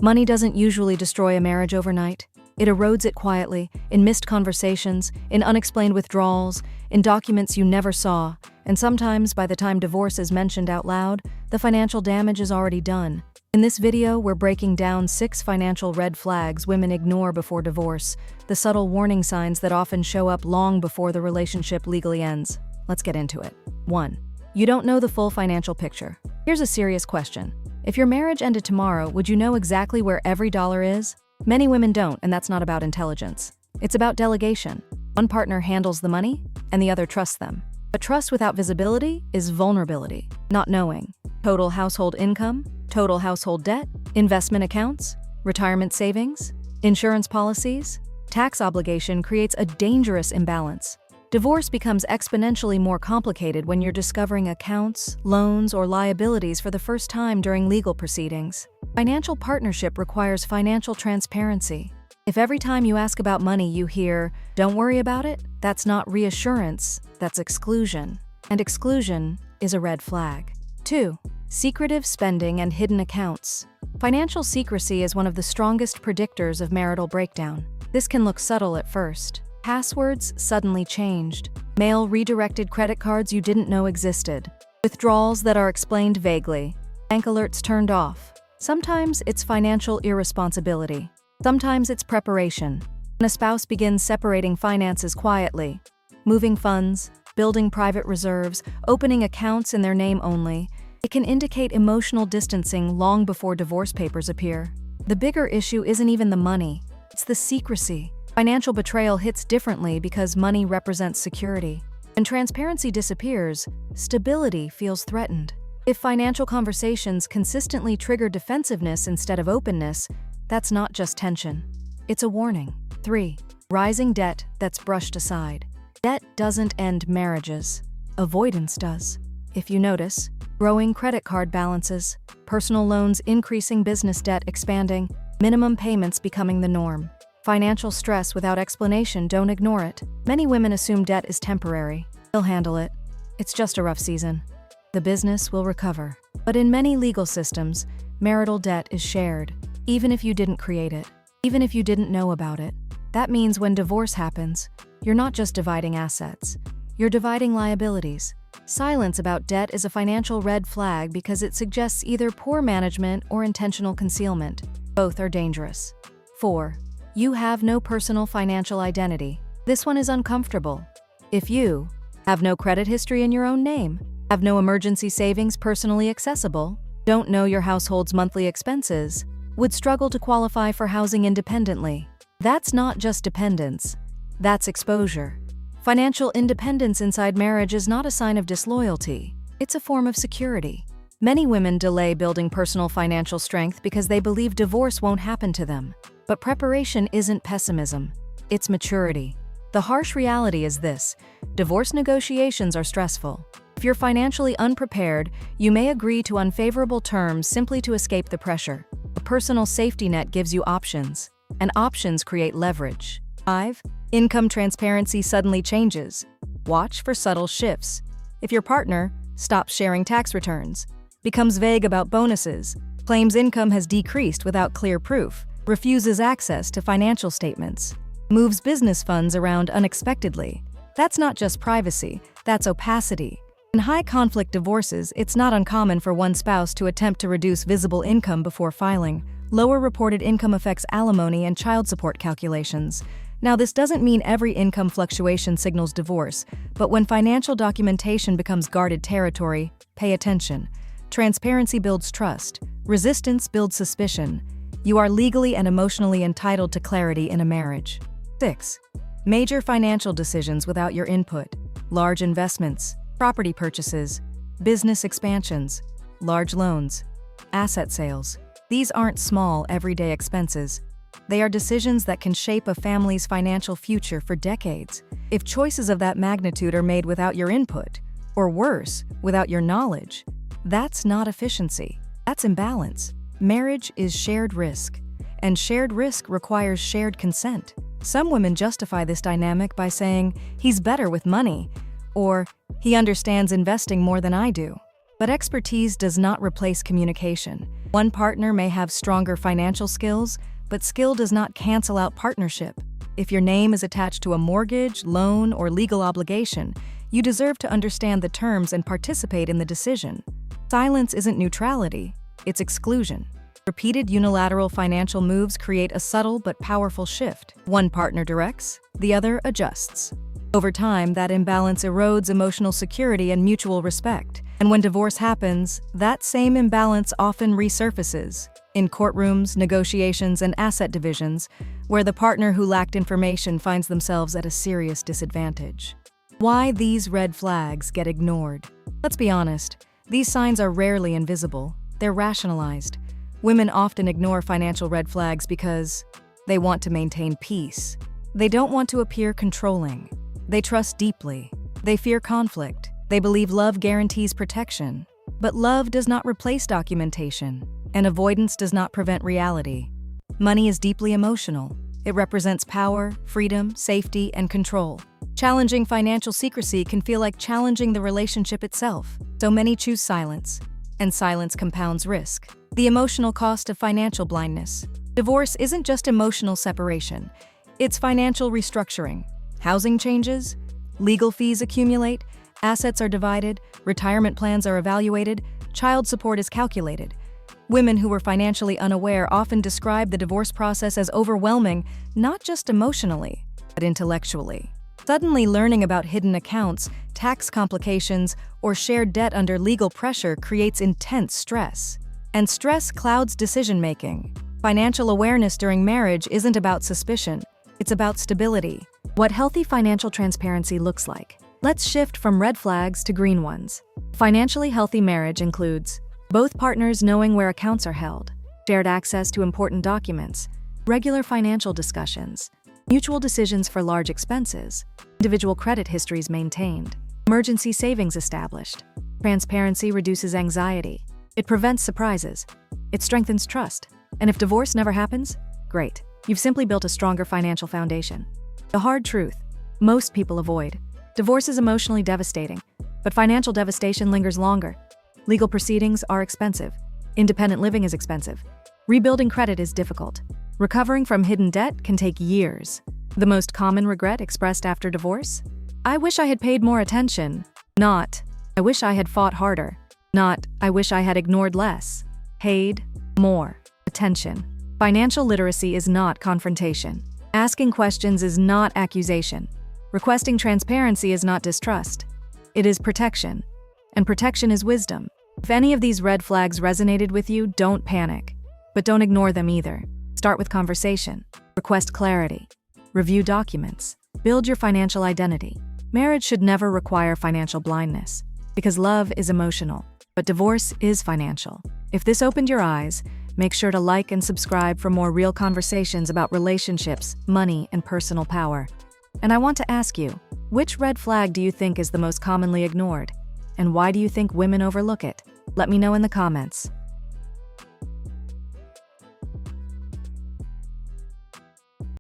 Money doesn't usually destroy a marriage overnight. It erodes it quietly, in missed conversations, in unexplained withdrawals, in documents you never saw, and sometimes by the time divorce is mentioned out loud, the financial damage is already done. In this video, we're breaking down 6 financial red flags women ignore before divorce, the subtle warning signs that often show up long before the relationship legally ends. Let's get into it. 1. You don't know the full financial picture. Here's a serious question. If your marriage ended tomorrow, would you know exactly where every dollar is? Many women don't, and that's not about intelligence. It's about delegation. One partner handles the money, and the other trusts them. But trust without visibility is vulnerability, not knowing. Total household income, total household debt, investment accounts, retirement savings, insurance policies, tax obligation creates a dangerous imbalance. Divorce becomes exponentially more complicated when you're discovering accounts, loans, or liabilities for the first time during legal proceedings. Financial partnership requires financial transparency. If every time you ask about money you hear, "Don't worry about it," that's not reassurance, that's exclusion. And exclusion is a red flag. 2. Secretive spending and hidden accounts. Financial secrecy is one of the strongest predictors of marital breakdown. This can look subtle at first. Passwords suddenly changed. Mail redirected credit cards you didn't know existed. Withdrawals that are explained vaguely. Bank alerts turned off. Sometimes it's financial irresponsibility. Sometimes it's preparation. When a spouse begins separating finances quietly, moving funds, building private reserves, opening accounts in their name only, it can indicate emotional distancing long before divorce papers appear. The bigger issue isn't even the money, it's the secrecy. Financial betrayal hits differently because money represents security. When transparency disappears, stability feels threatened. If financial conversations consistently trigger defensiveness instead of openness, that's not just tension. It's a warning. 3. Rising debt that's brushed aside. Debt doesn't end marriages. Avoidance does. If you notice, growing credit card balances, personal loans increasing, business debt expanding, minimum payments becoming the norm. Financial stress without explanation, don't ignore it. Many women assume debt is temporary. They'll handle it. It's just a rough season. The business will recover. But in many legal systems, marital debt is shared, even if you didn't create it, even if you didn't know about it. That means when divorce happens, you're not just dividing assets, you're dividing liabilities. Silence about debt is a financial red flag because it suggests either poor management or intentional concealment. Both are dangerous. 4. You have no personal financial identity. This one is uncomfortable. If you have no credit history in your own name, have no emergency savings personally accessible, don't know your household's monthly expenses, would struggle to qualify for housing independently. That's not just dependence, that's exposure. Financial independence inside marriage is not a sign of disloyalty, it's a form of security. Many women delay building personal financial strength because they believe divorce won't happen to them. But preparation isn't pessimism, it's maturity. The harsh reality is this: divorce negotiations are stressful. If you're financially unprepared, you may agree to unfavorable terms simply to escape the pressure. A personal safety net gives you options, and options create leverage. 5. Income transparency suddenly changes. Watch for subtle shifts. If your partner stops sharing tax returns, becomes vague about bonuses, claims income has decreased without clear proof, refuses access to financial statements, moves business funds around unexpectedly, that's not just privacy, that's opacity. In high-conflict divorces, it's not uncommon for one spouse to attempt to reduce visible income before filing. Lower reported income affects alimony and child support calculations. Now, this doesn't mean every income fluctuation signals divorce, but when financial documentation becomes guarded territory, pay attention. Transparency builds trust. Resistance builds suspicion. You are legally and emotionally entitled to clarity in a marriage. 6. Major financial decisions without your input. Large investments, property purchases, business expansions, large loans, asset sales. These aren't small, everyday expenses. They are decisions that can shape a family's financial future for decades. If choices of that magnitude are made without your input, or worse, without your knowledge, that's not efficiency, that's imbalance. Marriage is shared risk, and shared risk requires shared consent. Some women justify this dynamic by saying, "He's better with money," or "He understands investing more than I do." But expertise does not replace communication. One partner may have stronger financial skills, but skill does not cancel out partnership. If your name is attached to a mortgage, loan, or legal obligation, you deserve to understand the terms and participate in the decision. Silence isn't neutrality, it's exclusion. Repeated unilateral financial moves create a subtle but powerful shift. One partner directs, the other adjusts. Over time, that imbalance erodes emotional security and mutual respect. And when divorce happens, that same imbalance often resurfaces in courtrooms, negotiations, and asset divisions, where the partner who lacked information finds themselves at a serious disadvantage. Why these red flags get ignored? Let's be honest, these signs are rarely invisible, they're rationalized. Women often ignore financial red flags because they want to maintain peace. They don't want to appear controlling. They trust deeply. They fear conflict. They believe love guarantees protection. But love does not replace documentation, and avoidance does not prevent reality. Money is deeply emotional. It represents power, freedom, safety, and control. Challenging financial secrecy can feel like challenging the relationship itself. So many choose silence, and silence compounds risk. The emotional cost of financial blindness. Divorce isn't just emotional separation. It's financial restructuring. Housing changes, legal fees accumulate, assets are divided, retirement plans are evaluated, child support is calculated. Women who were financially unaware often describe the divorce process as overwhelming, not just emotionally, but intellectually. Suddenly learning about hidden accounts, tax complications, or shared debt under legal pressure creates intense stress. And stress clouds decision-making. Financial awareness during marriage isn't about suspicion, it's about stability. What healthy financial transparency looks like. Let's shift from red flags to green ones. Financially healthy marriage includes both partners knowing where accounts are held, shared access to important documents, regular financial discussions, mutual decisions for large expenses, individual credit histories maintained, emergency savings established. Transparency reduces anxiety. It prevents surprises. It strengthens trust. And if divorce never happens, great. You've simply built a stronger financial foundation. The hard truth, most people avoid. Divorce is emotionally devastating, but financial devastation lingers longer. Legal proceedings are expensive. Independent living is expensive. Rebuilding credit is difficult. Recovering from hidden debt can take years. The most common regret expressed after divorce? I wish I had paid more attention. Not, I wish I had fought harder. Not, I wish I had ignored less. Paid more attention. Financial literacy is not confrontation. Asking questions is not accusation. Requesting transparency is not distrust. It is protection. And protection is wisdom. If any of these red flags resonated with you, don't panic. But don't ignore them either. Start with conversation. Request clarity. Review documents. Build your financial identity. Marriage should never require financial blindness, because love is emotional, but divorce is financial. If this opened your eyes, make sure to like and subscribe for more real conversations about relationships, money, and personal power. And I want to ask you, which red flag do you think is the most commonly ignored? And why do you think women overlook it? Let me know in the comments.